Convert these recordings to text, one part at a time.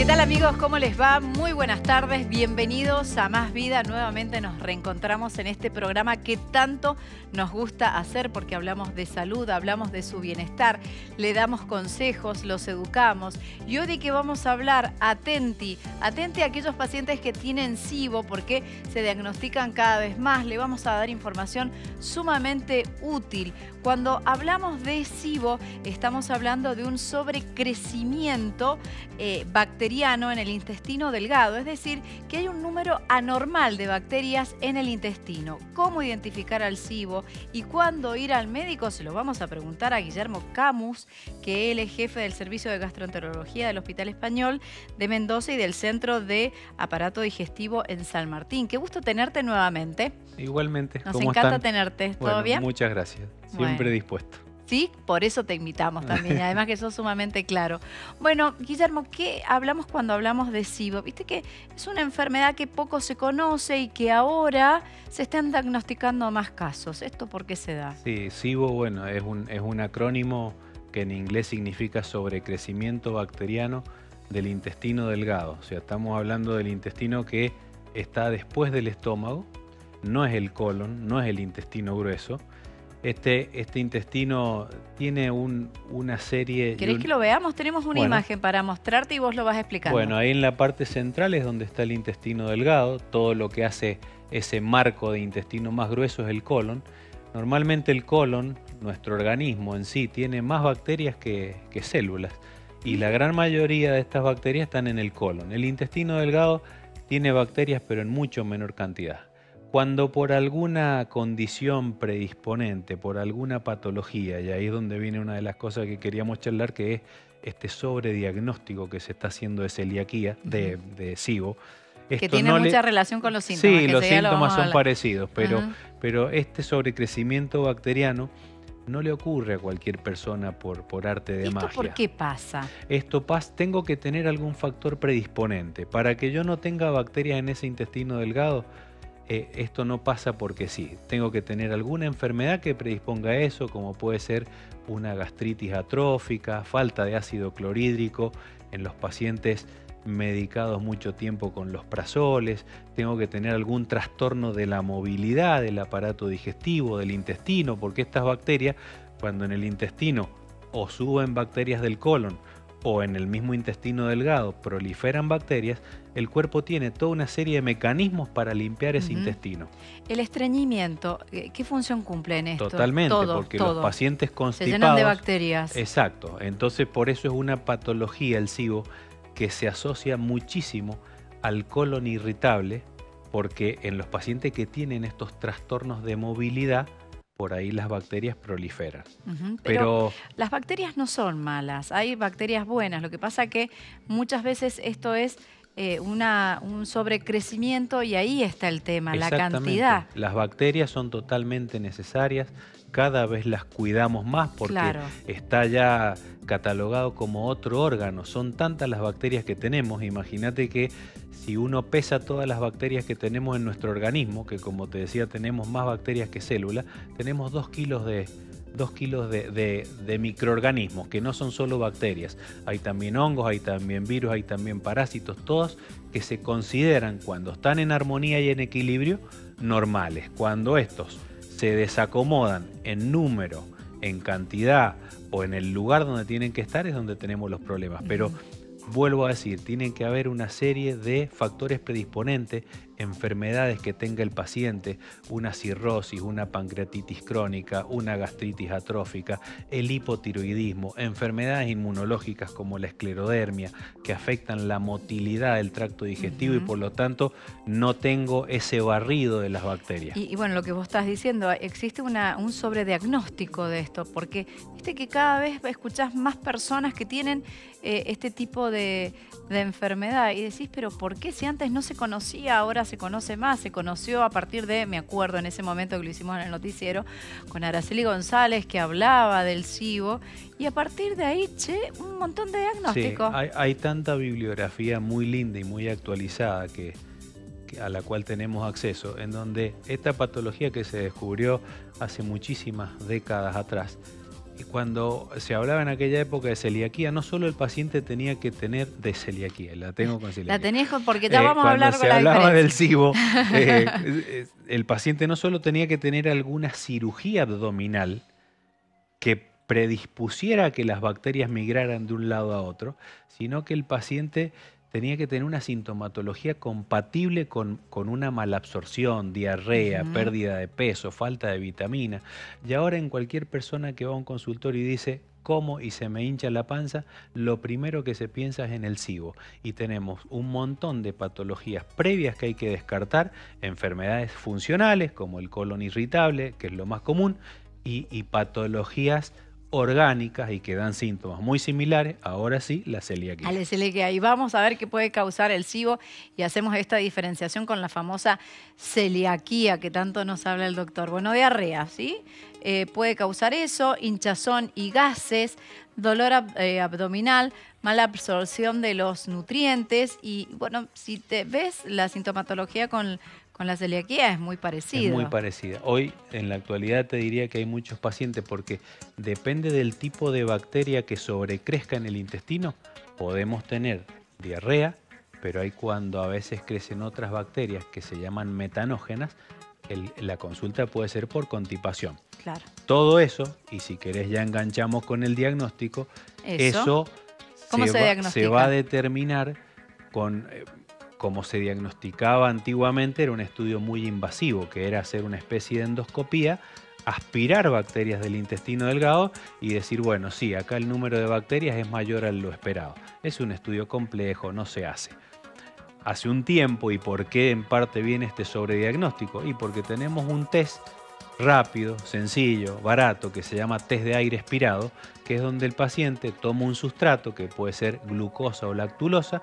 ¿Qué tal, amigos? ¿Cómo les va? Muy buenas tardes, bienvenidos a Más Vida. Nuevamente nos reencontramos en este programa que tanto nos gusta hacer porque hablamos de salud, hablamos de su bienestar, le damos consejos, los educamos. Y hoy de que vamos a hablar, atenti a aquellos pacientes que tienen SIBO porque se diagnostican cada vez más. Le vamos a dar información sumamente útil. Cuando hablamos de SIBO, estamos hablando de un sobrecrecimiento bacteriano en el intestino delgado, es decir, que hay un número anormal de bacterias en el intestino. ¿Cómo identificar al SIBO y cuándo ir al médico? Se lo vamos a preguntar a Guillermo Camus, que él es jefe del Servicio de Gastroenterología del Hospital Español de Mendoza y del Centro de Aparato Digestivo en San Martín. Qué gusto tenerte nuevamente. Igualmente. Nos ¿Cómo encanta están? tenerte. ¿Todo Bueno, bien? muchas gracias. Siempre dispuesto. Sí, por eso te invitamos también, y además que sos sumamente claro. Bueno, Guillermo, ¿qué hablamos cuando hablamos de SIBO? Viste que es una enfermedad que poco se conoce y que ahora se están diagnosticando más casos. ¿Esto por qué se da? Sí, SIBO, bueno, es un acrónimo que en inglés significa sobrecrecimiento bacteriano del intestino delgado. O sea, estamos hablando del intestino que está después del estómago, no es el colon, no es el intestino grueso. Este intestino tiene una serie... ¿Querés que lo veamos? Tenemos una imagen para mostrarte y vos lo vas explicando. Bueno, ahí en la parte central es donde está el intestino delgado. Todo lo que hace ese marco de intestino más grueso es el colon. Normalmente el colon, nuestro organismo en sí, tiene más bacterias que células. Y la gran mayoría de estas bacterias están en el colon. El intestino delgado tiene bacterias, pero en mucho menor cantidad. Cuando por alguna condición predisponente, por alguna patología, y ahí es donde viene una de las cosas que queríamos charlar, que es este sobrediagnóstico que se está haciendo de celiaquía, de SIBO. Que tiene mucha relación con los síntomas. Sí, los síntomas son parecidos, pero este sobrecrecimiento bacteriano no le ocurre a cualquier persona por arte de magia. ¿Esto por qué pasa? Tengo que tener algún factor predisponente. Para que yo no tenga bacterias en ese intestino delgado, esto no pasa porque sí. Tengo que tener alguna enfermedad que predisponga a eso, como puede ser una gastritis atrófica, falta de ácido clorhídrico en los pacientes medicados mucho tiempo con los prazoles. Tengo que tener algún trastorno de la movilidad del aparato digestivo, del intestino, porque estas bacterias, cuando en el intestino o suben bacterias del colon o en el mismo intestino delgado proliferan bacterias, el cuerpo tiene toda una serie de mecanismos para limpiar ese intestino. El estreñimiento, ¿qué función cumple en esto? Totalmente, porque los pacientes constipados... se llenan de bacterias. Exacto, entonces por eso es una patología el SIBO que se asocia muchísimo al colon irritable, porque en los pacientes que tienen estos trastornos de movilidad, por ahí las bacterias proliferan. Pero las bacterias no son malas, hay bacterias buenas. Lo que pasa que muchas veces esto es un sobrecrecimiento y ahí está el tema, la cantidad. Las bacterias son totalmente necesarias, cada vez las cuidamos más porque está ya catalogado como otro órgano. Son tantas las bacterias que tenemos, imagínate que si uno pesa todas las bacterias que tenemos en nuestro organismo, que como te decía tenemos más bacterias que células, tenemos 2 kilos de microorganismos, que no son solo bacterias. Hay también hongos, hay también virus, hay también parásitos, todos que se consideran cuando están en armonía y en equilibrio normales. Cuando estos se desacomodan en número, en cantidad o en el lugar donde tienen que estar es donde tenemos los problemas. Pero vuelvo a decir, tienen que haber una serie de factores predisponentes, enfermedades que tenga el paciente, una cirrosis, una pancreatitis crónica, una gastritis atrófica, el hipotiroidismo, enfermedades inmunológicas como la esclerodermia, que afectan la motilidad del tracto digestivo y por lo tanto no tengo ese barrido de las bacterias. Y bueno, lo que vos estás diciendo, existe un sobrediagnóstico de esto, porque viste que cada vez escuchás más personas que tienen este tipo de enfermedad y decís, pero ¿por qué si antes no se conocía, ahora se conoce más? Se conoció a partir de, me acuerdo en ese momento que lo hicimos en el noticiero, con Araceli González, que hablaba del SIBO, y a partir de ahí, un montón de diagnósticos. Sí, hay tanta bibliografía muy linda y muy actualizada a la cual tenemos acceso, en donde esta patología que se descubrió hace muchísimas décadas atrás, cuando se hablaba en aquella época de celiaquía, no solo el paciente tenía que tener de celiaquía, la tengo con celiaquía. La tenés porque ya vamos a hablar con la diferencia. Cuando se hablaba del diferencia. SIBO, el paciente no solo tenía que tener alguna cirugía abdominal que predispusiera a que las bacterias migraran de un lado a otro, sino que el paciente tenía que tener una sintomatología compatible con una malabsorción, diarrea, pérdida de peso, falta de vitamina. Y ahora en cualquier persona que va a un consultorio y dice como y se me hincha la panza, lo primero que se piensa es en el SIBO. Y tenemos un montón de patologías previas que hay que descartar, enfermedades funcionales como el colon irritable, que es lo más común, y patologías orgánicas y que dan síntomas muy similares, ahora sí, la celiaquía. A la celiaquía. Y vamos a ver qué puede causar el SIBO y hacemos esta diferenciación con la famosa celiaquía que tanto nos habla el doctor. Bueno, diarrea, ¿sí? Puede causar eso, hinchazón y gases, dolor abdominal, mala absorción de los nutrientes y, bueno, si te ves la sintomatología con la celiaquía es muy parecida. Es muy parecida. Hoy, en la actualidad, te diría que hay muchos pacientes porque depende del tipo de bacteria que sobrecrezca en el intestino, podemos tener diarrea, pero hay cuando a veces crecen otras bacterias que se llaman metanógenas, la consulta puede ser por constipación. Claro. Todo eso, y si querés ya enganchamos con el diagnóstico, eso ¿Cómo se diagnostica? Se va a determinar con... Como se diagnosticaba antiguamente, era un estudio muy invasivo, que era hacer una especie de endoscopía, aspirar bacterias del intestino delgado y decir, bueno, sí, acá el número de bacterias es mayor a lo esperado. Es un estudio complejo, no se hace. Hace un tiempo, ¿y por qué en parte viene este sobrediagnóstico? Y porque tenemos un test rápido, sencillo, barato, que se llama test de aire expirado, que es donde el paciente toma un sustrato, que puede ser glucosa o lactulosa,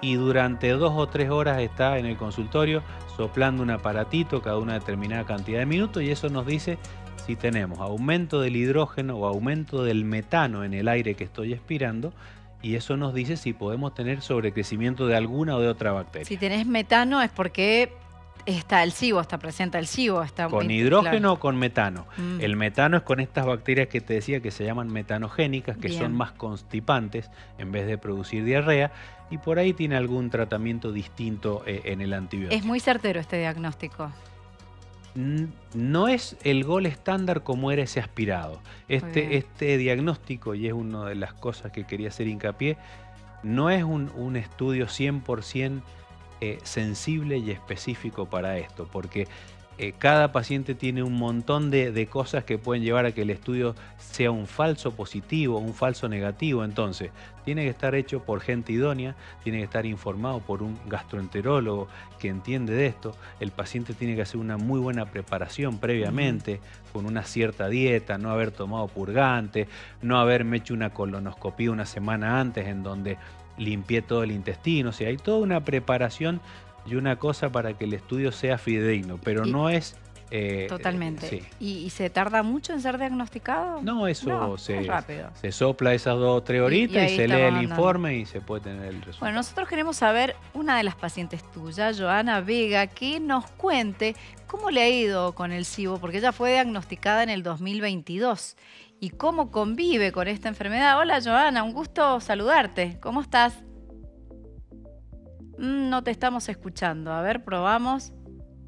y durante 2 o 3 horas está en el consultorio soplando un aparatito cada una determinada cantidad de minutos y eso nos dice si tenemos aumento del hidrógeno o aumento del metano en el aire que estoy expirando y eso nos dice si podemos tener sobrecrecimiento de alguna o de otra bacteria. Si tenés metano es porque está el SIBO, está presente el SIBO. Está ¿Con hidrógeno o con metano? El metano es con estas bacterias que te decía que se llaman metanogénicas, que son más constipantes en vez de producir diarrea. Y por ahí tiene algún tratamiento distinto en el antibiótico. Es muy certero este diagnóstico. No es el gol estándar como era ese aspirado. Este diagnóstico, y es una de las cosas que quería hacer hincapié, no es un estudio 100% sensible y específico para esto, porque cada paciente tiene un montón de cosas que pueden llevar a que el estudio sea un falso positivo, un falso negativo. Entonces, tiene que estar hecho por gente idónea, tiene que estar informado por un gastroenterólogo que entiende de esto. El paciente tiene que hacer una muy buena preparación previamente, con una cierta dieta, no haber tomado purgante, no haberme hecho una colonoscopía una semana antes en donde limpié todo el intestino. O sea, hay toda una preparación y una cosa para que el estudio sea fidedigno, pero no es... totalmente. Sí. ¿Y se tarda mucho en ser diagnosticado? No, eso es rápido. Se sopla esas 2 o 3 horitas y se lee el informe y se puede tener el resultado. Bueno, nosotros queremos saber, una de las pacientes tuyas, Joana Vega, que nos cuente cómo le ha ido con el SIBO, porque ella fue diagnosticada en el 2022. ¿Y cómo convive con esta enfermedad? Hola, Joana, un gusto saludarte. ¿Cómo estás? No te estamos escuchando. A ver, probamos.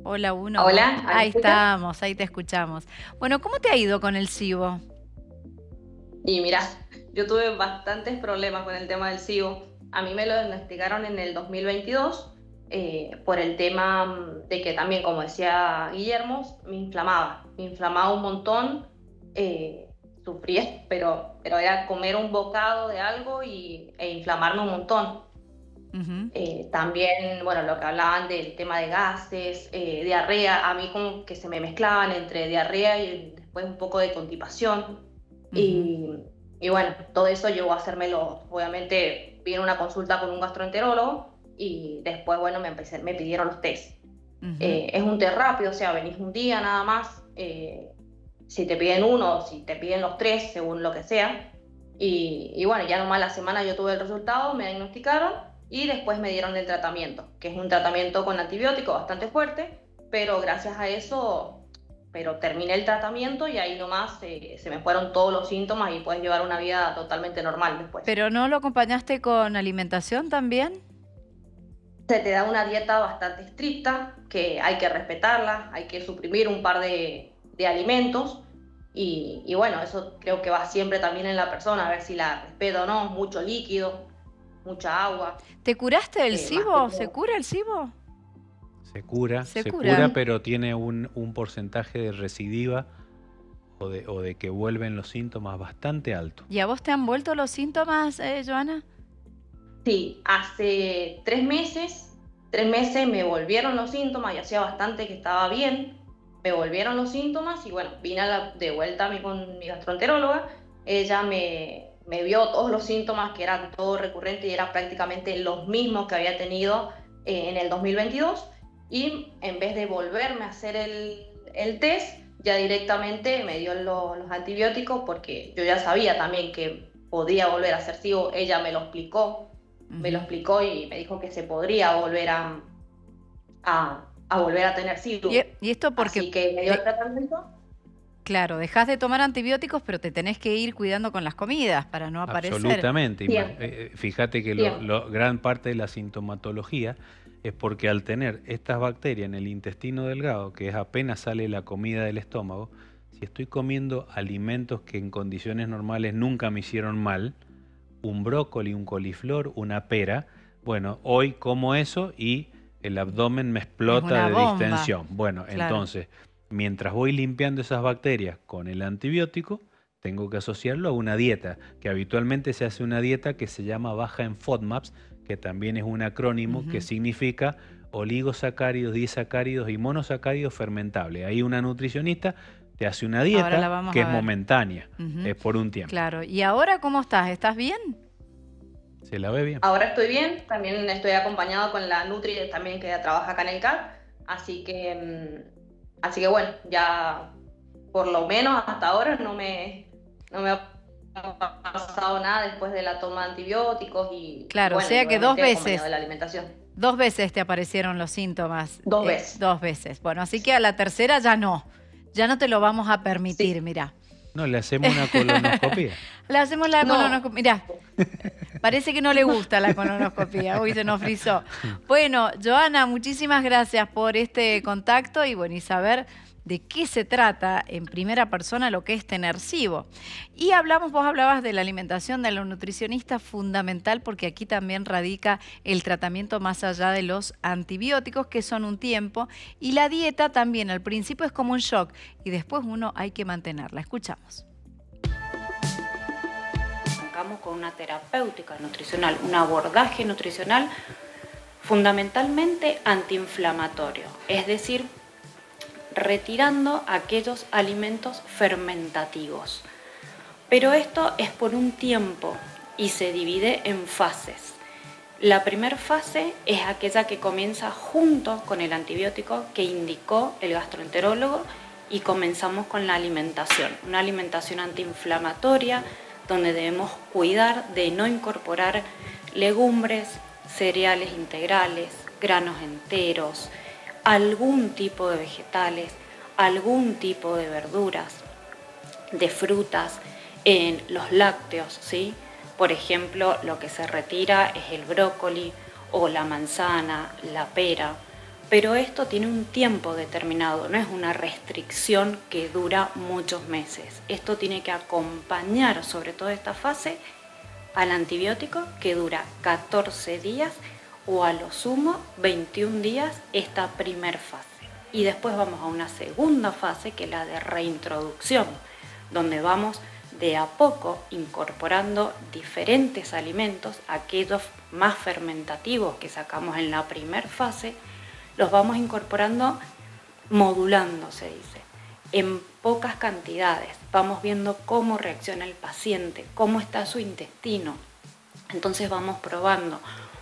Hola, 1. Hola. Ahí estamos, ahí te escuchamos. Bueno, ¿cómo te ha ido con el SIBO? Y mira, yo tuve bastantes problemas con el tema del SIBO. A mí me lo diagnosticaron en el 2022 por el tema de que también, como decía Guillermo, me inflamaba un montón. Sufría, pero era comer un bocado de algo e inflamarme un montón. También, bueno, lo que hablaban del tema de gases, diarrea, a mí como que se me mezclaban entre diarrea y después un poco de constipación. Y bueno, todo eso llegó a hacérmelo, obviamente vino una consulta con un gastroenterólogo y después, bueno, me pidieron los test. Es un test rápido, o sea, venís un día nada más, si te piden uno, si te piden los 3, según lo que sea. Y bueno, ya nomás la semana yo tuve el resultado, me diagnosticaron y después me dieron el tratamiento, que es un tratamiento con antibiótico bastante fuerte, pero gracias a eso pero terminé el tratamiento y ahí nomás se me fueron todos los síntomas y puedes llevar una vida totalmente normal después. ¿Pero no lo acompañaste con alimentación también? Se te da una dieta bastante estricta, que hay que respetarla, hay que suprimir un par de alimentos y bueno, eso creo que va siempre también en la persona, a ver si la respeta o no, mucho líquido, mucha agua. ¿Te curaste del SIBO? más que ¿Se todo. cura el SIBO? Se cura, Se se cura. cura, pero tiene un porcentaje de recidiva o de que vuelven los síntomas bastante alto. ¿Y a vos te han vuelto los síntomas, Joana? Sí, hace 3 meses me volvieron los síntomas y hacía bastante que estaba bien, me volvieron los síntomas y bueno, vine de vuelta con mi gastroenteróloga, ella me vio todos los síntomas que eran todo recurrentes y eran prácticamente los mismos que había tenido en el 2022 y en vez de volverme a hacer el test, ya directamente me dio los antibióticos porque yo ya sabía también que podía volver a hacer SIBO, ella me lo explicó y me dijo que se podría volver a volver a tener SIBO. ¿Y esto porque? Así que me dio el tratamiento. Claro, dejás de tomar antibióticos, pero te tenés que ir cuidando con las comidas para no aparecer. Absolutamente. Fíjate que gran parte de la sintomatología es porque al tener estas bacterias en el intestino delgado, que es apenas sale la comida del estómago, si estoy comiendo alimentos que en condiciones normales nunca me hicieron mal, un brócoli, un coliflor, una pera, bueno, hoy como eso y el abdomen me explota de distensión. Bueno, claro. Entonces, mientras voy limpiando esas bacterias con el antibiótico, tengo que asociarlo a una dieta, que habitualmente se hace una dieta que se llama baja en FODMAPs, que también es un acrónimo que significa oligosacáridos, disacáridos y monosacáridos fermentables. Ahí una nutricionista te hace una dieta que es momentánea, es por un tiempo. Claro, ¿y ahora cómo estás? ¿Estás bien? ¿Se la ve bien? Ahora estoy bien, también estoy acompañado con la Nutri también que trabaja acá en el CAR, así que bueno, ya por lo menos hasta ahora no me ha pasado nada después de la toma de antibióticos y claro, bueno, o sea que 2 veces de la alimentación. 2 veces te aparecieron los síntomas. 2 veces. 2 veces. Bueno, así que a la tercera ya no te lo vamos a permitir, mirá. No, le hacemos una colonoscopía. Le hacemos la colonoscopía. Mirá, parece que no le gusta la colonoscopía. Uy, se nos frizó. Bueno, Joana, muchísimas gracias por este contacto y bueno, y saber de qué se trata en primera persona lo que es tener SIBO. Y vos hablabas de la alimentación de la nutricionista, fundamental porque aquí también radica el tratamiento más allá de los antibióticos, que son un tiempo, y la dieta también al principio es como un shock y después uno hay que mantenerla. Escuchamos. Arrancamos con una terapéutica nutricional, un abordaje nutricional fundamentalmente antiinflamatorio, es decir, retirando aquellos alimentos fermentativos. Pero esto es por un tiempo y se divide en fases. La primera fase es aquella que comienza junto con el antibiótico que indicó el gastroenterólogo y comenzamos con la alimentación, una alimentación antiinflamatoria donde debemos cuidar de no incorporar legumbres, cereales integrales, granos enteros, algún tipo de vegetales, algún tipo de verduras, de frutas, en los lácteos, ¿sí? Por ejemplo, lo que se retira es el brócoli o la manzana, la pera, pero esto tiene un tiempo determinado, no es una restricción que dura muchos meses. Esto tiene que acompañar, sobre todo esta fase, al antibiótico que dura 14 días o a lo sumo 21 días esta primer fase. Y después vamos a una segunda fase que es la de reintroducción, donde vamos de a poco incorporando diferentes alimentos, aquellos más fermentativos que sacamos en la primera fase, los vamos incorporando modulando, se dice, en pocas cantidades. Vamos viendo cómo reacciona el paciente, cómo está su intestino. Entonces vamos probando.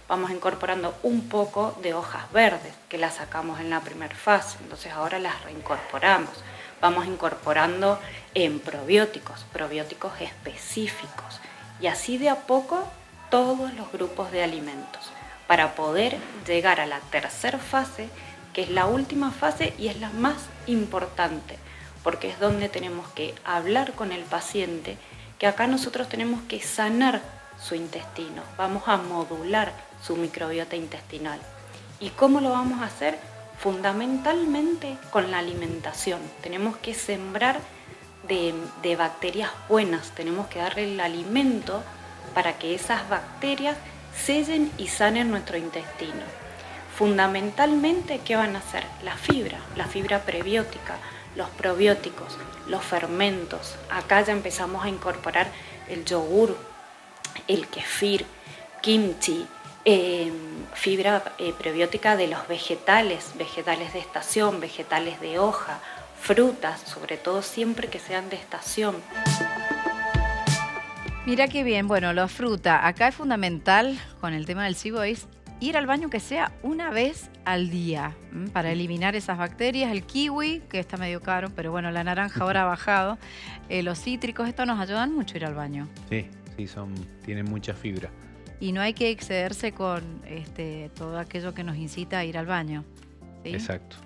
Vamos incorporando un poco de hojas verdes que las sacamos en la primera fase, entonces ahora las reincorporamos. Vamos incorporando en probióticos específicos y así de a poco todos los grupos de alimentos para poder llegar a la tercera fase, que es la última fase y es la más importante, porque es donde tenemos que hablar con el paciente, que acá nosotros tenemos que sanar su intestino, vamos a modular su microbiota intestinal. ¿Y cómo lo vamos a hacer? Fundamentalmente con la alimentación. Tenemos que sembrar de bacterias buenas, tenemos que darle el alimento para que esas bacterias sellen y sanen nuestro intestino. Fundamentalmente, ¿qué van a hacer? La fibra prebiótica, los probióticos, los fermentos. Acá ya empezamos a incorporar el yogur, el kefir, kimchi, fibra prebiótica de los vegetales de estación, vegetales de hoja, frutas, sobre todo siempre que sean de estación. Mira qué bien, bueno, la fruta, acá es fundamental con el tema del SIBO es ir al baño que sea una vez al día para eliminar esas bacterias. El kiwi, que está medio caro, pero bueno, la naranja ahora ha bajado. Los cítricos, esto nos ayudan mucho a ir al baño. Sí, tienen mucha fibra. Y no hay que excederse con todo aquello que nos incita a ir al baño, ¿sí? Exacto.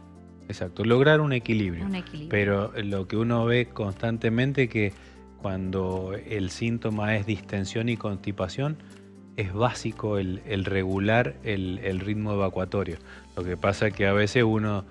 Lograr un equilibrio. Pero Pero lo que uno ve constantemente que cuando el síntoma es distensión y constipación, es básico el regular el ritmo evacuatorio. Lo que pasa es que a veces uno,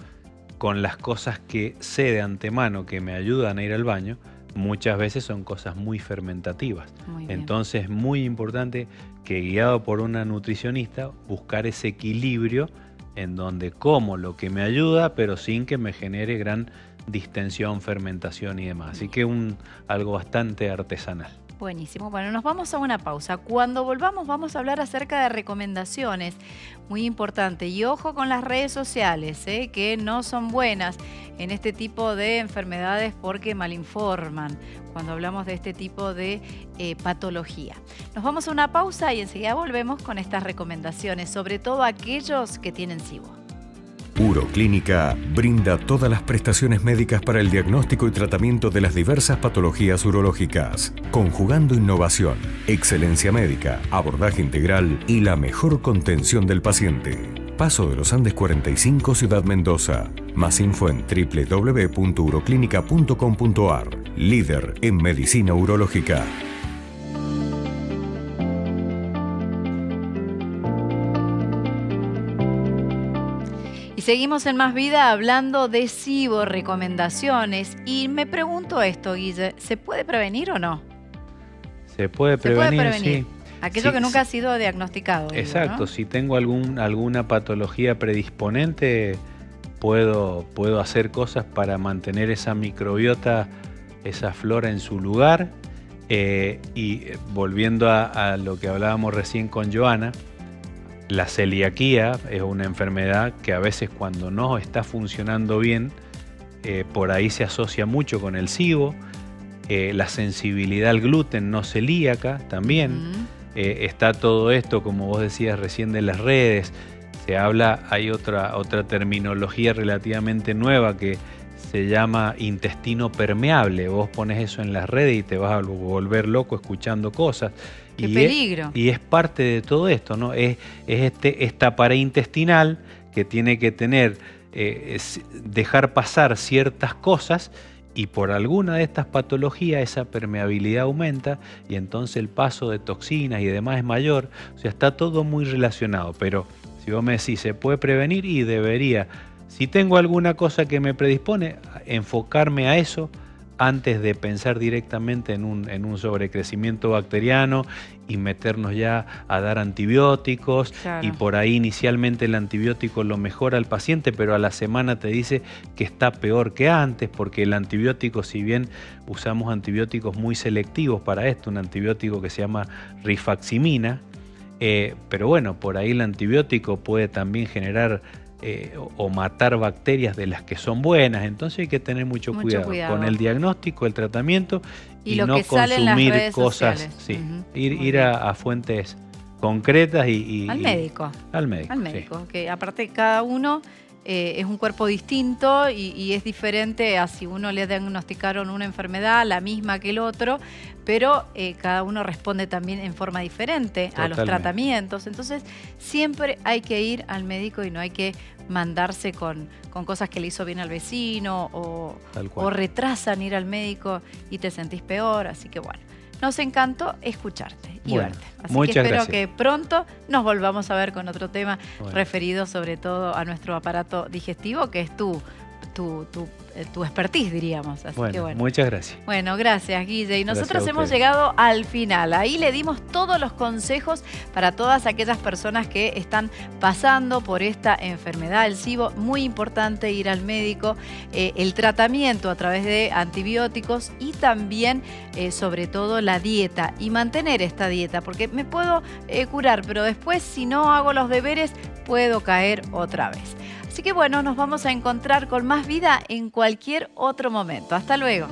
con las cosas que sé de antemano que me ayudan a ir al baño, muchas veces son cosas muy fermentativas. Muy bien. Entonces es muy importante que, guiado por una nutricionista, buscar ese equilibrio en donde como lo que me ayuda, pero sin que me genere gran distensión, fermentación y demás. Así que algo bastante artesanal. Buenísimo. Bueno, nos vamos a una pausa. Cuando volvamos vamos a hablar acerca de recomendaciones. Muy importante. Y ojo con las redes sociales, que no son buenas en este tipo de enfermedades porque malinforman cuando hablamos de este tipo de patología. Nos vamos a una pausa y enseguida volvemos con estas recomendaciones, sobre todo aquellos que tienen SIBO. Uroclínica brinda todas las prestaciones médicas para el diagnóstico y tratamiento de las diversas patologías urológicas, conjugando innovación, excelencia médica, abordaje integral y la mejor contención del paciente. Paso de los Andes 45, Ciudad Mendoza. Más info en www.uroclinica.com.ar. Líder en medicina urológica. Seguimos en Más Vida hablando de SIBO, recomendaciones. Y me pregunto esto, Guille, ¿se puede prevenir o no? Se puede prevenir, sí. Aquello sí, que nunca ha sido diagnosticado. Exacto, ¿no? Si tengo alguna patología predisponente, puedo hacer cosas para mantener esa microbiota, esa flora en su lugar. Y volviendo a lo que hablábamos recién con Joana, la celiaquía es una enfermedad que a veces cuando no está funcionando bien, por ahí se asocia mucho con el SIBO. La sensibilidad al gluten no celíaca también. Está todo esto, como vos decías recién, de las redes. Se habla, hay otra terminología relativamente nueva que se llama intestino permeable. Vos pones eso en las redes y te vas a volver loco escuchando cosas. ¡Qué peligro! Y es parte de todo esto, ¿no? Es esta pared intestinal que tiene que tener, dejar pasar ciertas cosas, y por alguna de estas patologías esa permeabilidad aumenta y entonces el paso de toxinas y demás es mayor. O sea, está todo muy relacionado, pero si vos me decís, ¿se puede prevenir? Y debería, si tengo alguna cosa que me predispone, enfocarme a eso antes de pensar directamente en un sobrecrecimiento bacteriano y meternos ya a dar antibióticos. Claro. Y por ahí inicialmente el antibiótico lo mejora al paciente, pero a la semana te dice que está peor que antes, porque el antibiótico, si bien usamos antibióticos muy selectivos para esto, un antibiótico que se llama rifaximina, pero bueno, por ahí el antibiótico puede también generar o matar bacterias de las que son buenas. Entonces hay que tener mucho cuidado con el diagnóstico, el tratamiento y lo no que sale en las consumir redes cosas. sociales. Ir a fuentes concretas y al médico. Al médico, Al médico, que aparte cada uno es un cuerpo distinto y es diferente a si uno le diagnosticaron una enfermedad, la misma que el otro, pero cada uno responde también en forma diferente a los tratamientos. Entonces, siempre hay que ir al médico y no hay que mandarse con cosas que le hizo bien al vecino o retrasan ir al médico y te sentís peor. Así que bueno, nos encantó escucharte y verte. Así que espero que pronto nos volvamos a ver con otro tema referido sobre todo a nuestro aparato digestivo, que es tu expertise, diríamos. Así que bueno. Muchas gracias. Bueno, gracias, Guille. Y nosotros hemos llegado al final. Ahí le dimos todos los consejos para todas aquellas personas que están pasando por esta enfermedad, el SIBO. Muy importante ir al médico, el tratamiento a través de antibióticos y también, sobre todo, la dieta. Y mantener esta dieta, porque me puedo curar, pero después, si no hago los deberes, puedo caer otra vez. Así que bueno, nos vamos a encontrar con más vida en cualquier otro momento. Hasta luego.